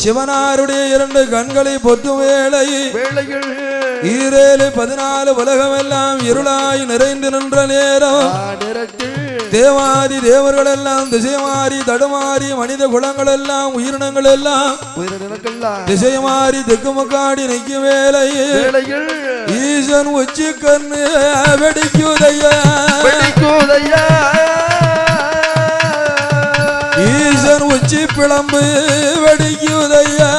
சிவனாருடைய 2 கண்களை பொத்தும் வேளையில் 14 உலகமெல்லாம் இருளாய் நிறைந்து நின்ற நேரம் தேவாதி தேவர்கள் எல்லாம் திசை மாறி தடுமாறி மனித குலங்கள் எல்லாம் உயிரினங்கள் எல்லாம் திசை மாறி தெக்குமுக்காடி நிற்கும் வேளையில் ஈசன் உச்சி கண்ணு வெடிக்குதையா ஈசன் உச்சி பிளம்பு வெடிக்குதையா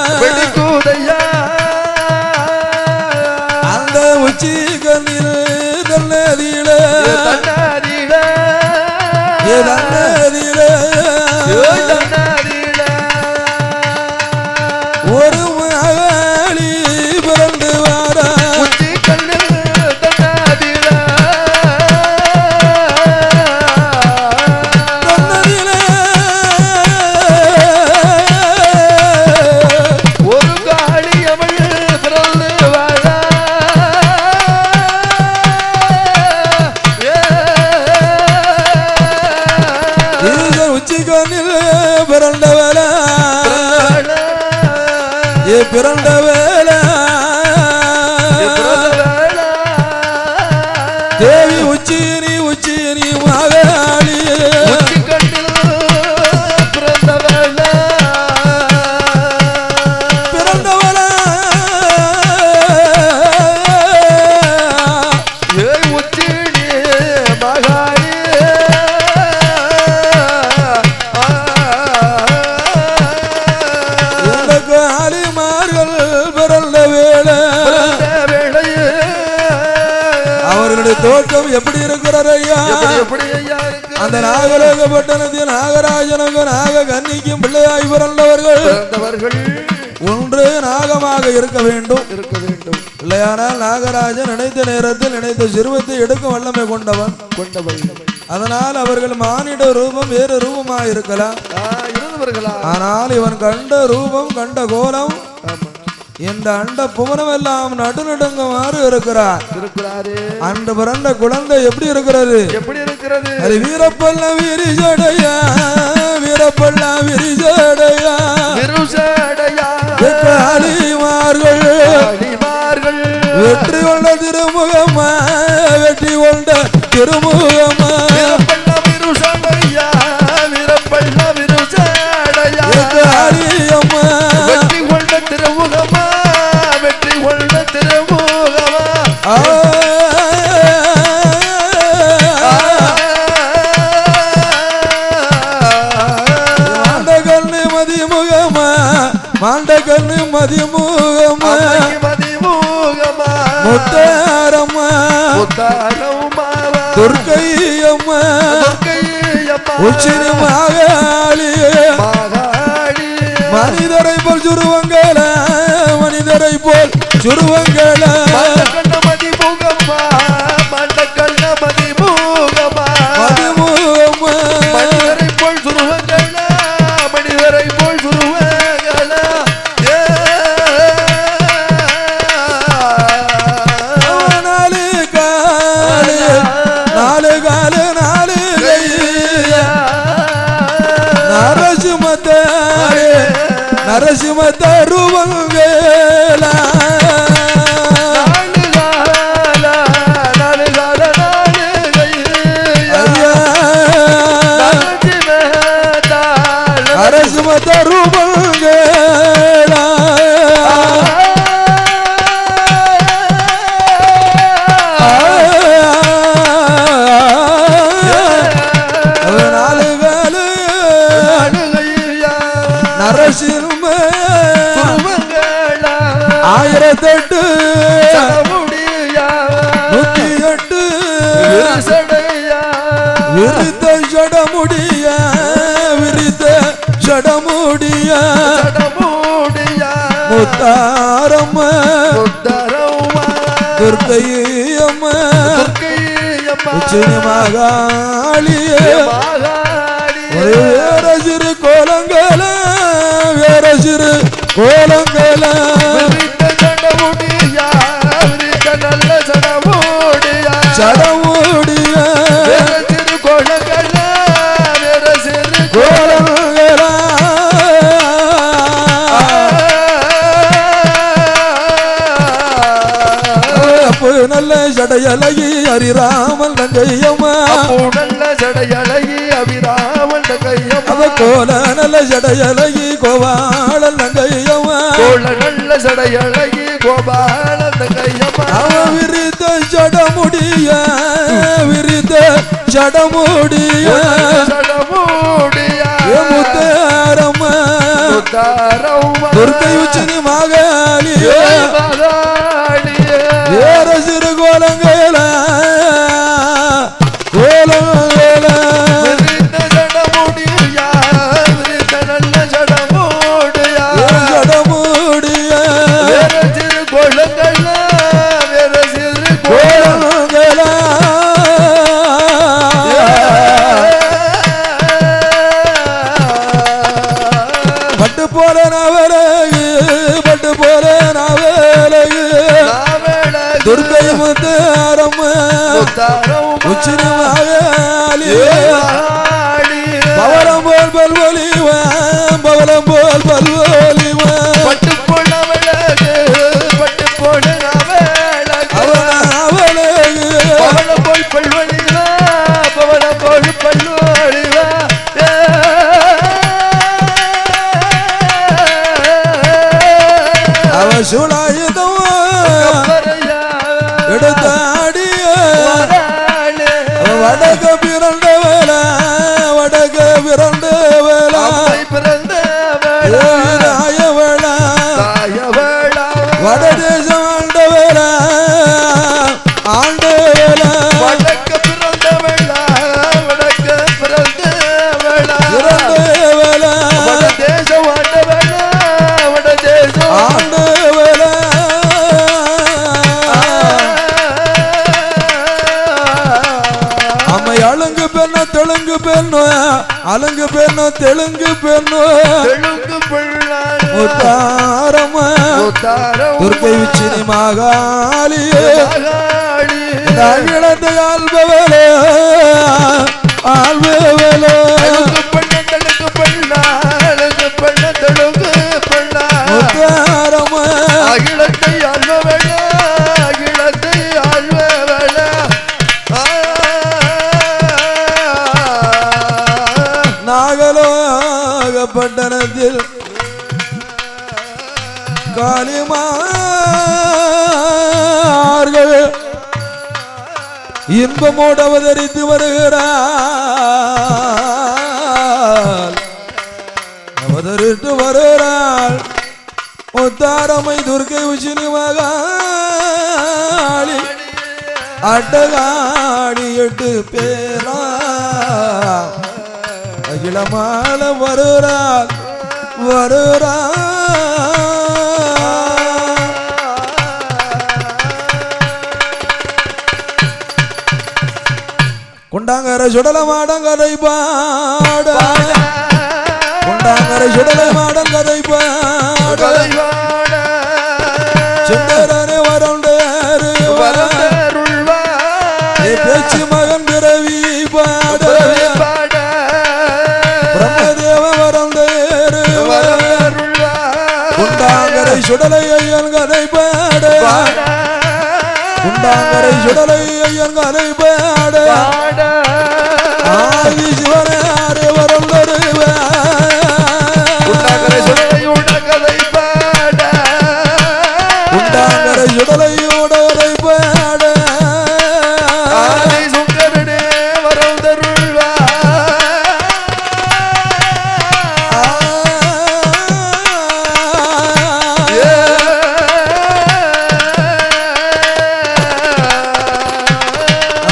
அந்த உச்சி கண்ணில் தன்னதியில ஒரு மகளி பிறந்து வாரா பிறந்த வேளை தேவி உச்சினி மகாளி பிறந்த வேளை உச்சினி மகாளி தோற்றம் எப்படி இருக்கிறார் ஐயா? அந்த நாகலோகப்பட்டணத்தில் நாகராஜனுக்கு நாக கன்னிக்கும் பிள்ளையாய் பிறந்தவர்கள் ஒன்று நாகமாக இருக்க வேண்டும். இல்லையானால் நாகராஜன் நினைத்த நேரத்தில் நினைத்த சிறுவத்தை எடுக்கும் வல்லமை கொண்டவன். அதனால் அவர்கள் மானிட ரூபம் வேறு ரூபமாக இருக்கலாம். ஆனால் இவன் கண்ட ரூபம் கண்ட கோலம் இந்த அண்ட புவனம் எல்லாம் நடுநடுங்குமாறு இருக்கிறார். அன்று பிறந்த குழந்தை எப்படி இருக்கிறது? அது வீரப்பல்ல விரிசடையா வெற்றி கொண்ட திருமுகமா வெற்றி கொண்ட திருமுகமா மாண்ட கண்ணு மதிமுகமா முத்தாரம்மா துர்க்கையம்மா உச்சினி மகாளி மனிதரை போல் சுருவங்கள மனிதரை போல் சுருவங்கள நரசிம்ம தருவங்கேல நரசிம்ம தருவங்கேல நரசிம்ம 1008 விரித்த ஜடமுடிய முத்தாரம்மா துர்க்கையம்மா உச்சினி மகாளியே வேற சிறு கோலங்கள சடமுடிய கோலங்கள ஜடையழகி ஹரிராமன் தங்கையம்மா நல்ல ஜடையழகி அபிராமன் தங்கையம்மா கோல நல்ல ஜடையழகி கோபாலன் தங்கையம்மா கோல நல்ல ஜடையழகி கோபாலன் தங்கையம்மா அவ விரித்த ஜடமுடிய விரித்த ஜடமுடிய முத்தாரம்மா துர்க்கை உச்சினி மகாலியே வேற சிறு கோலங்கள கோலங்கள ஜடமுடிய வேற சிறு கோலங்கள வேற சிறு கோலங்கள பட்டு போல நவலகு பட்டு போல நவலகு துர்க்கை முத்தாரம்மா உச்சினி மகாலியே பவளம் போல் பல்வலிவா பவளம் போல் பல்வலிவா பட்டு போல நவலகு பட்டு போல நவலகு அவளகு பவளம் போல் பல்வலிவா பவளம் போல் பல்வலிவா அவ சுளாயுதம் எடுத்தாடிய வடக பிறந்த வேல வடக பிறந்த வேல வேல வடதேசம் ஆண்ட வேல ஆண்ட வேல வடக்க பிறந்த வேள வடக்க பிறந்த வேள பிறந்த வேல வடதேசம் ஆண்ட வேள வடதேசம் ஆண்ட வேல அம்மை அலங்கு பெண்ணோ தெலுங்கு பெண்ணோ அலங்கு பெண்ணோ தெலுங்கு பெண்ணோ தெலுங்கு பிள்ளார் முத்தாரம்மா துர்க்கை உச்சினி மகாலியே அகிலத்தை ஆள்பவளே ஆள்பவளே முத்தாரம்மா அகிலத்தை ஆள்பவள அகிலத்தை ஆள்பவள நாகலோகப்பட்டணத்தில் காளிமார்கள் இன்பமோடு அவதரித்து வருகிறாள் அவதரித்து வருகிறாள் முத்தாரம்மை துர்க்கை உச்சினி மகாளி அட்டகாடி 8 பேரா அகிலமால வருகிறாள் குண்டாங்கர சுடல மாடங்கதை பாட குண்டாங்கர சுடல மாடங்கதை பாட சுந்தரனே வரண்டேரு பேச்சு மகன் பிறவி பாட பிரம்மதேவ வரண்டேரு குண்டாங்கரை சுடலை ஐயன் கதை பாட குண்டாங்கரை சுடலை ஐயன் கதை பாட ஆதி சிவனாரே வரண்டருவ குண்டாங்கரை சுடலை உடகதை பாட குண்டாங்கரை சுடலை உடகதை பாட ஆதி சுந்தரனே வரந்தருள்வா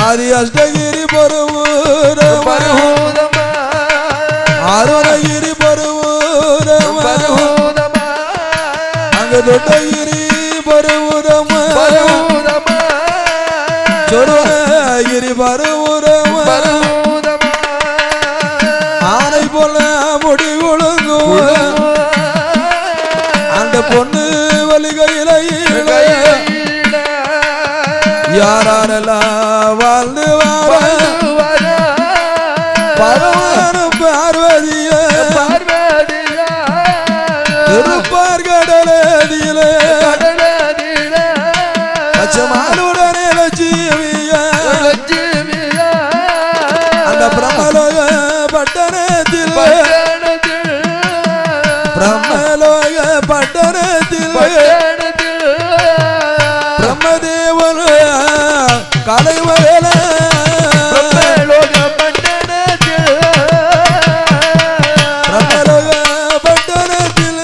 ஆதி அஷ்டகிரி பருவூரமா அருணகிரி பருவூரமா அங்க தொட்டகிரி பருவூரமா சொருணகிரி பருவூரமா ஆனை போல முடி ஒழுங்கும் அந்த பொண்ணு வலிகையில யாரெல்லாம் வாழ்ந்து வார பகவான பார்வதிய திருப்பார் கடலேதியிலே பச்சமாலுடனே லட்சிய பட்டணத்தில் பட்டணத்தில் பிரம்மதேவன் கலைவரல பிரம்மலோக பட்டணத்தில் பிரம்மலோக பட்டணத்தில்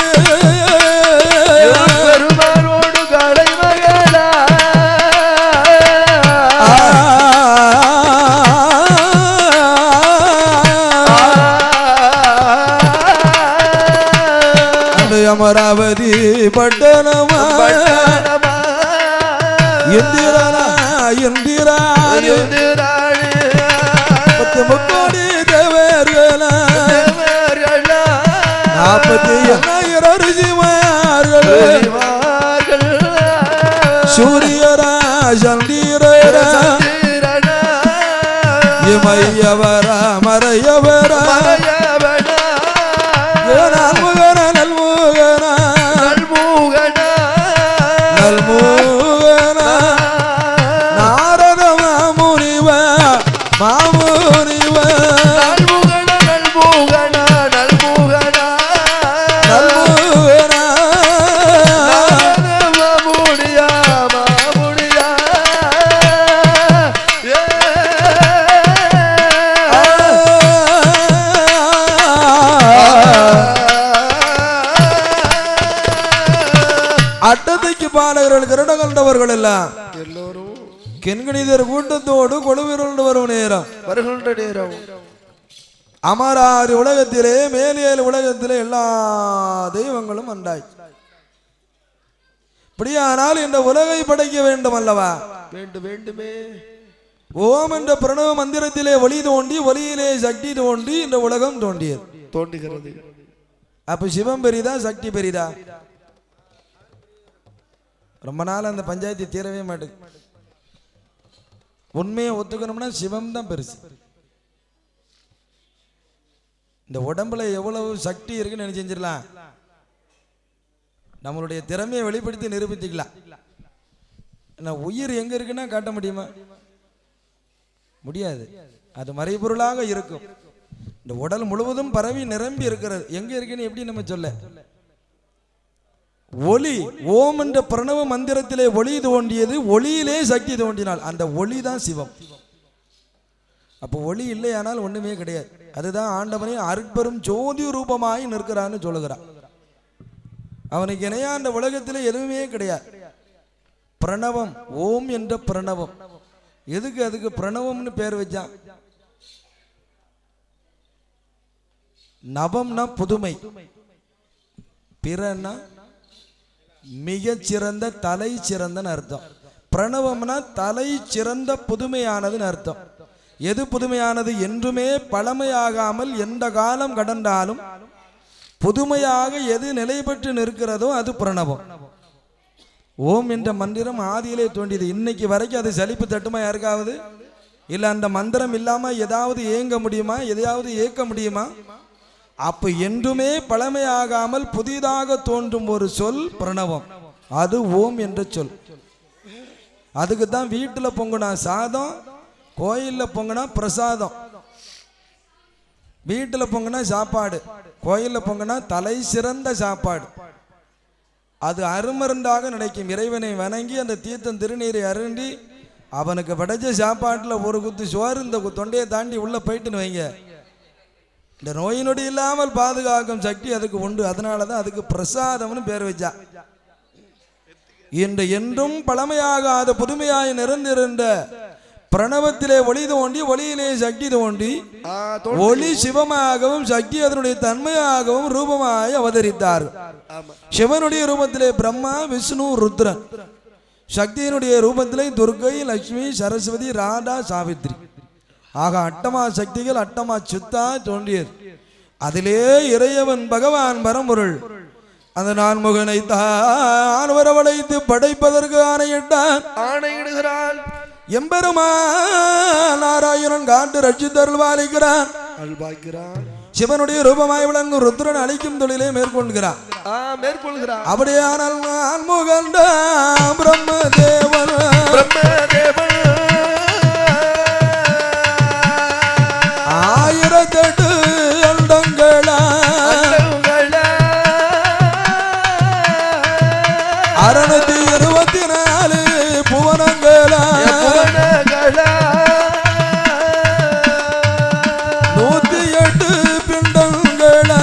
பெருமாளோடு கலைமகளா அமராவதி பட்டணமா எந்திரானா எந்திராணி முக்கோடி தேவர்களா 40,000 ரிஷிமார்கள் சூரியரா சந்திரரா இமையவரா மறையவரா நல்முகன நல்முகனா நல்முகனா நாரத மாமுனிவ மாமுனிவ நல்முகனா அட்டத்தைக்கு பாலகர்கள் கருட கண்டவர்கள் எல்லாம் எல்லோரும் கெண்கணிதர் கூட்டத்தோடு கொழுவிரண்டு வரும் நேரம் வருகின்ற நேரம் அமராறு உலகத்திலே மேலேழு உலகத்திலே எல்லா தெய்வங்களும் அண்டாய். இப்படியானால் இந்த உலகை படைக்க வேண்டும் அல்லவா? வேண்டுமே. ஓம் என்ற பிரணவ மந்திரத்திலே ஒளி தோண்டி ஒளியிலே சக்தி தோண்டி இந்த உலகம் தோன்றுகிறது. அப்ப சிவம் பெரிதா சக்தி பெரிதா? ரொம்ப நாள் அந்த பஞ்சாயத்து தீரவே மாட்டேங்குது. உண்மையை ஒத்துக்கணும்னா சிவம் தான் பெருசு. இந்த உடம்புல எவ்வளவு சக்தி இருக்குன்னு நினைச்சிடலாம். நம்மளுடைய திறமையை வெளிப்படுத்தி நிரூபிச்சுக்கலாம். உயிர் எங்க இருக்குன்னா காட்ட முடியுமா? முடியாது. அது மறைபொருளாக இருக்கும். இந்த உடல் முழுவதும் பரவி நிரம்பி இருக்கிறது. எங்க இருக்குன்னு எப்படி நம்ம சொல்ல? ஒளி ஓம் என்ற பிரணவ மந்திரத்திலே ஒளி தோன்றியது, ஒளியிலே சக்தி தோன்றினால் அந்த ஒளி தான் சிவம். அப்போ ஒளி இல்லையானால் ஒண்ணுமே கிடையாது. அதுதான் ஆண்டவனே அருட்பெரும் ஜோதி ரூபமாய் நிற்கிறான்னு சொல்லுகிறான். அவனுக்கு இணையா அந்த உலகத்திலே எதுவுமே கிடையாது. பிரணவம், ஓம் என்ற பிரணவம். எதுக்கு அதுக்கு பிரணவம்னு பேர் வச்சான்? நவம்னா புதுமை, பிறன்னா மிகச் சிறந்த, தலை சிறந்தன்னு அர்த்தம். பிரணவம்னா தலை சிறந்த புதுமையானதுன்னு அர்த்தம். எது புதுமையானது? என்றுமே பழமையாகாமல் எந்த காலம் கடந்தாலும் புதுமையாக எது நிலை பெற்று நிற்கிறதோ அது பிரணவம். ஓம் என்ற மந்திரம் ஆதியிலே தோன்றியது. இன்னைக்கு வரைக்கும் அது சலிப்பு தட்டுமா யாருக்காவது? இல்லை அந்த மந்திரம் இல்லாம ஏதாவது இயங்க முடியுமா? எதையாவது இயக்க முடியுமா? அப்ப என்றுமே பழமையாகாமல் புதிதாக தோன்றும் ஒரு சொல் பிரணவம். அது ஓம் என்ற சொல். அதுக்கு தான் வீட்டுல பொங்குனா சாதம், கோயில்ல பொங்குனா பிரசாதம். வீட்டுல பொங்குனா சாப்பாடு, கோயில்ல பொங்குனா தலை சிறந்த சாப்பாடு. அது அருமருந்தாக நினைக்கும். இறைவனை வணங்கி அந்த தீர்த்தம் திருநீரை அருண்டி அவனுக்கு படைச்ச சாப்பாட்டுல ஒரு குத்து சோறு இந்த தொண்டையை தாண்டி உள்ள போயிட்டுன்னு வைங்க, இந்த நோய் நொடி இல்லாமல் பாதுகாக்கும் சக்தி அதுக்கு உண்டு. அதனாலதான் அதுக்கு பிரசாதம்னு பேர் வச்சா. இன்று என்றும் பழமையாகாத புதுமையாய் நிறைந்திருந்த பிரணவத்திலே ஒளி தோண்டி ஒளியிலே சக்தி தோண்டி ஒளி சிவமாகவும் சக்தி அதனுடைய தன்மையாகவும் ரூபமாய் அவதரித்தார். சிவனுடைய ரூபத்திலே பிரம்மா, விஷ்ணு, ருத்ரன். சக்தியினுடைய ரூபத்திலே துர்கை, லட்சுமி, சரஸ்வதி, ராதா, சாவித்ரி. ஆக அட்டமா சக்திகள், அட்டமா சித்தா தோன்றியது. அதிலே இறையவன் பகவான் பரம்பொருள் அந்த நான்முகனை தான் வரவழைத்து படைப்பதற்கு ஆணையிடுகிறான். எம்பெருமான் நாராயணன் காண்டு ரட்சித்தருள்வாளிக்கிறான். சிவனுடைய ரூபமாய் விளங்கும் ருத்ரன் அழிக்கும் தொழிலை மேற்கொள்கிறான். அப்படியானால் நான்முகன் பிரம்மதேவன் ஆயிரத்தெட்டு அண்டங்களா 624 புவனங்களா 108 பிண்டங்களா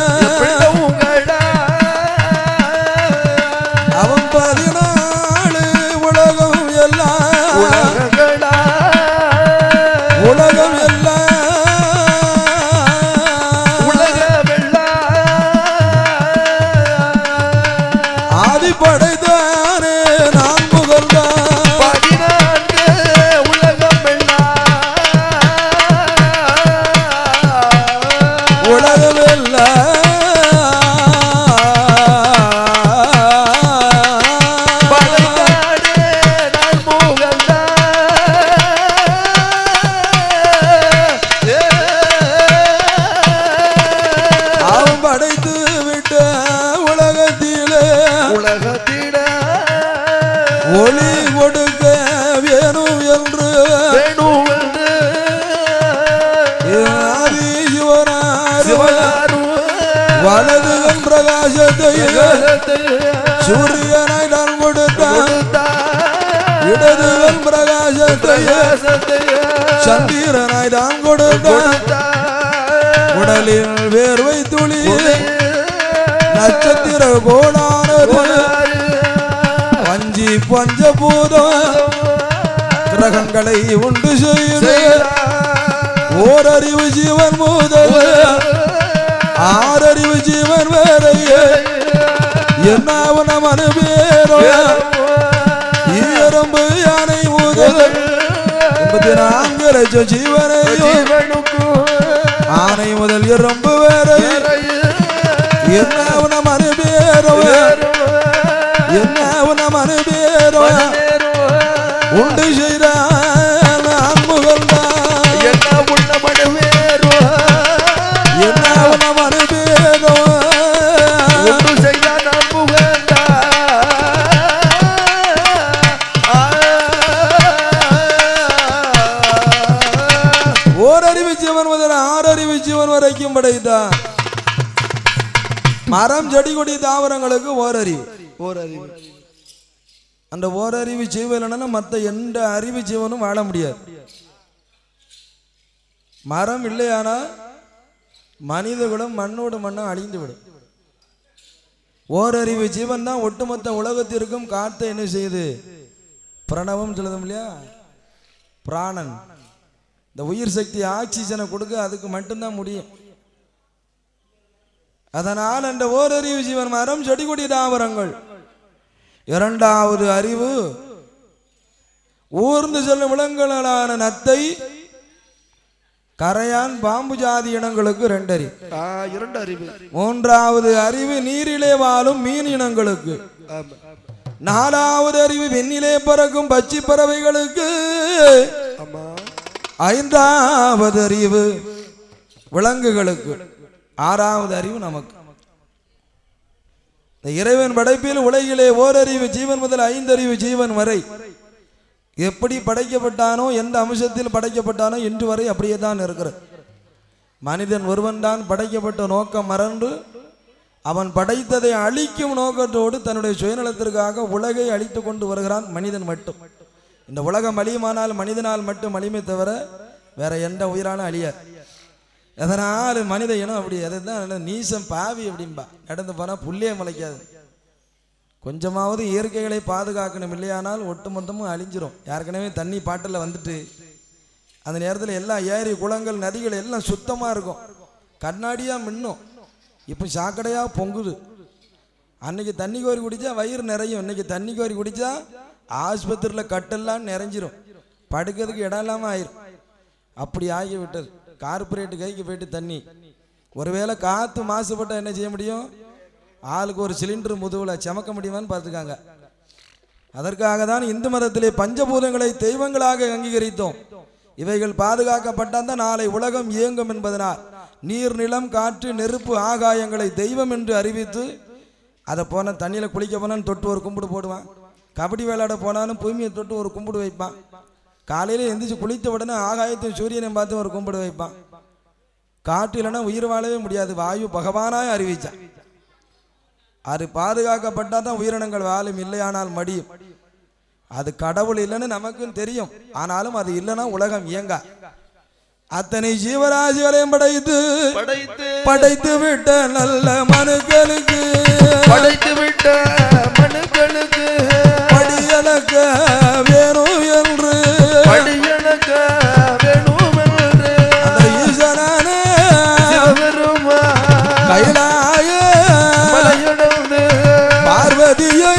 அவன் 14 உலகம் எல்லாம் உலகம் எல்லாம் ஆதி படைத்தானே நான் புகழ்ந்தான் 14 உலகம் எல்லாம் உலகம் எல்லாம் படைத்தானே நான் புகழ்ந்தான் அவன் படைத்து விட்ட உலகத்திலே உலகத்திட ஒளி கொடுக்க வேணும் என்று வேணுவென்று ஆதி யுவனார் சிவனாரும் வலதுகன் பிரகாசத்தை சூரியனாய் நான் கொடுத்தான் இடதுகன் பிரகாசத்தை சந்திரனாய் தான் கொடுத்தான் உடலில் வேர்வை துளி நட்சத்திர கோடானது வஞ்சி பஞ்சபூதம் கிரகங்களை உண்டு செய்து ஓரறிவு ஜீவன் முதல் 6 அறிவு ஜீவன் வேறையே என்னாவன மனு பேரோ ஈரம்பு யானை முதல் 84 லட்சம் ஜீவனையும் ஆனை முதல் எறும்பு வேறையே என்னாவன மனு பேரோ என்னாவன மனு பேரோ உண்டு செய்தான் நான் புகழ்ந்தான் என்ன உள்ள மனவேரோ என்னாவன மனு பேரோ ஒன்று செய்த நான் புகழ்ந்தா ஓரறிவு ஜீவன் முதல் 6 அறிவு ஜீவன் வரைக்கும் படைத்தான் மரம் செடி கொடி தாவரங்களுக்கு ஓரறிவு ஓரறிவு அந்த ஓரறிவு ஜீவனா மற்ற எந்த அறிவு ஜீவனும் வாழ முடியாது மரம் இல்லையானா மனித குலம் மண்ணோடு மண்ணா அழிந்து விடும் ஓரறிவு ஜீவன் தான் ஒட்டுமொத்த உலகத்திற்கும் காத்த என்ன செய்யுது பிரணவம் சொல்லுதும் இல்லையா பிராணன் இந்த உயிர் சக்தி ஆக்சிஜனை கொடுக்க அதுக்கு மட்டும்தான் முடியும் அதனால் அந்த ஓரறிவு ஜீவன் மரம் செடி கொடி தாவரங்கள் இரண்டாவது அறிவு ஊர்ந்து செல்லும் விலங்குகளான நத்தை கரையான் பாம்பு ஜாதி இனங்களுக்கு 2 அறிவு 2 அறிவு மூன்றாவது அறிவு நீரிலே வாழும் மீன் இனங்களுக்கு நாலாவது அறிவு வெண்ணிலே பறக்கும் பச்சி பறவைகளுக்கு ஐந்தாவது அறிவு விலங்குகளுக்கு ஆறாவது அறிவு நமக்கு இறைவன் படைப்பில் உலகிலே ஓரறிவு ஜீவன் முதல் 5 அறிவு ஜீவன் வரை எப்படி படைக்கப்பட்டானோ எந்த அம்சத்தில் படைக்கப்பட்டானோ இன்று வரை அப்படியே தான் இருக்கிறது மனிதன் ஒருவன் தான் படைக்கப்பட்ட நோக்கம் மறந்து அவன் படைத்ததை அழிக்கும் நோக்கத்தோடு தன்னுடைய சுயநலத்திற்காக உலகை அழித்து கொண்டு வருகிறான் மனிதன் மட்டும் இந்த உலகம் அழியுமானால் மனிதனால் மட்டும் அழிமை தவிர வேற எந்த உயிராலும் அழியாது எதனால் மனித இனம் அப்படி அதுதான் நீசம் பாவி அப்படின்பா நடந்து போனால் புள்ளியே முளைக்காது கொஞ்சமாவது இயற்கைகளை பாதுகாக்கணும் இல்லையானால் ஒட்டுமொத்தமும் அழிஞ்சிரும் ஏற்கனவே தண்ணி பாட்டில் வந்துட்டு அந்த நேரத்தில் எல்லா ஏரி குளங்கள் நதிகள் எல்லாம் சுத்தமாக இருக்கும் கண்ணாடியாக மின்னும் இப்போ சாக்கடையாக பொங்குது அன்னைக்கு தண்ணி கோரி குடித்தா வயிறு நிறையும் இன்னைக்கு தண்ணி கோரி குடித்தா ஆஸ்பத்திரியில் கட்டெல்லாம் நிறைஞ்சிரும் படுக்கிறதுக்கு இடம் இல்லாமல் ஆயிரும் அப்படி ஆகிவிட்டது கார்பரேட் கைக்கு போயிட்டு தண்ணி ஒருவேளை காற்று மாசுபட்டால் என்ன செய்ய முடியும் ஆளுக்கு ஒரு சிலிண்டர் முதுகுல சமக்க முடியுமான்னு பார்த்துக்காங்க அதற்காக தான் இந்து மதத்திலே பஞ்சபூதங்களை தெய்வங்களாக அங்கீகரித்தோம் இவைகள் பாதுகாக்கப்பட்டால் தான் நாளை உலகம் இயங்கும் என்பதனால் நீர் நிலம் காற்று நெருப்பு ஆகாயங்களை தெய்வம் என்று அறிவித்து அதை போன தண்ணியில் குளிக்க போனாலும் தொட்டு ஒரு கும்பிடு போடுவான் கபடி விளையாட போனாலும் பூமியை தொட்டு ஒரு கும்பிடு வைப்பான் காலையில் எந்திரிச்சு குளித்த உடனே ஆகாயத்தையும் சூரியனையும் பார்த்து ஒரு கும்பிடு வைப்பான் காற்று இல்லைன்னா உயிர் வாழவே முடியாது வாயு பகவானாய் அறிவிச்சான் அது பாதுகாக்கப்பட்டால் தான் உயிரினங்கள் வாழும், இல்லையானால் மடியும். அது கடவுள் இல்லைன்னு நமக்கும் தெரியும், ஆனாலும் அது இல்லைன்னா உலகம் இயங்க. அத்தனை ஜீவராசிகளையும் படைத்து விட்ட நல்ல மனுக்களுக்கு படியலக்க வேணும் என்று அந்த ஈசனான கைலாய பார்வதியை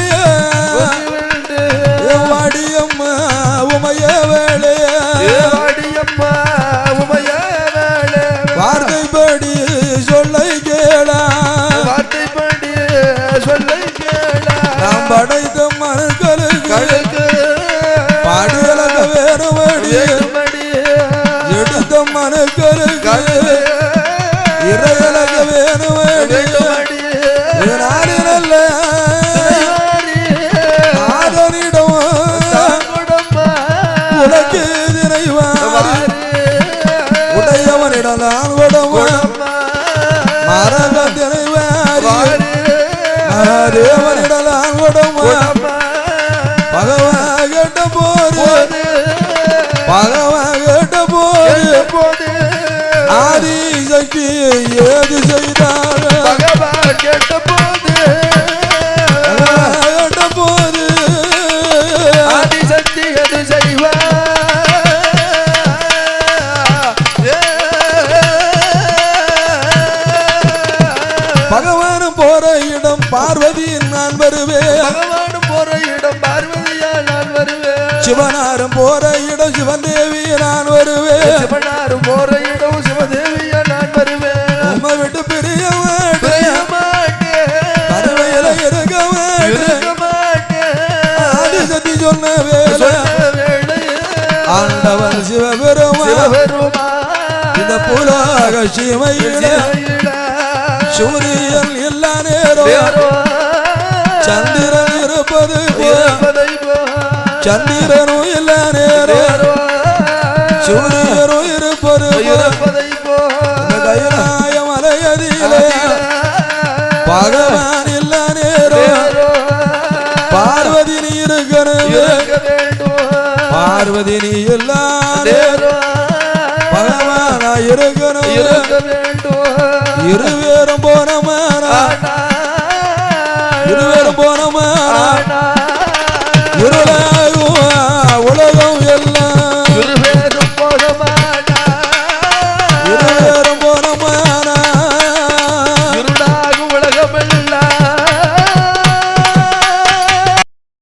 வாடியம்மா உமைய வேளே வார்த்தைப்படி சொல்லை கேளா நாம் படைத்த மனுக்களுக்கு பாடியலக்க வேறுபடி எடுத்த மனுக்களுக்கு இறையலக்க வேறுபடி நல்ல ஆதனிடம் உனக்கு திரைவார் உடையவனிடம் நான் உடம்பு மரகத்தினை வாரி தேவனிடம் நான் உடம்பு பகவான் கேட்ட போது ஆதி சக்தி ஏது செய்தார் பகவான் கேட்ட போது ஆதி சக்தி எது செய்வார் பகவான் போற இடம் பார்வதியின் நான் வருவேன் சிவனாரும் போற இடம் சிவன் தேவியை நான் வருவேன் உம்மை விட்டு பிரிய மாட்டேன் கருவையில இருக்க மாட்டேன் ஆதி சக்தி சொன்ன வேலை ஆண்டவன் சிவபெருமான் இந்த புலக சீமையில சூரியன் எல்லா நேரம் சந்திரன் இருப்பது சந்திரனும் எல்லா நேரம் சூரியனும் இருப்பது கைலாய மலையதிலே பகவான் எல்லா நேரம் பார்வதி நீ இருக்கணும் பார்வதி நீ எல்லா நேரம் பகவானா இருக்கணும்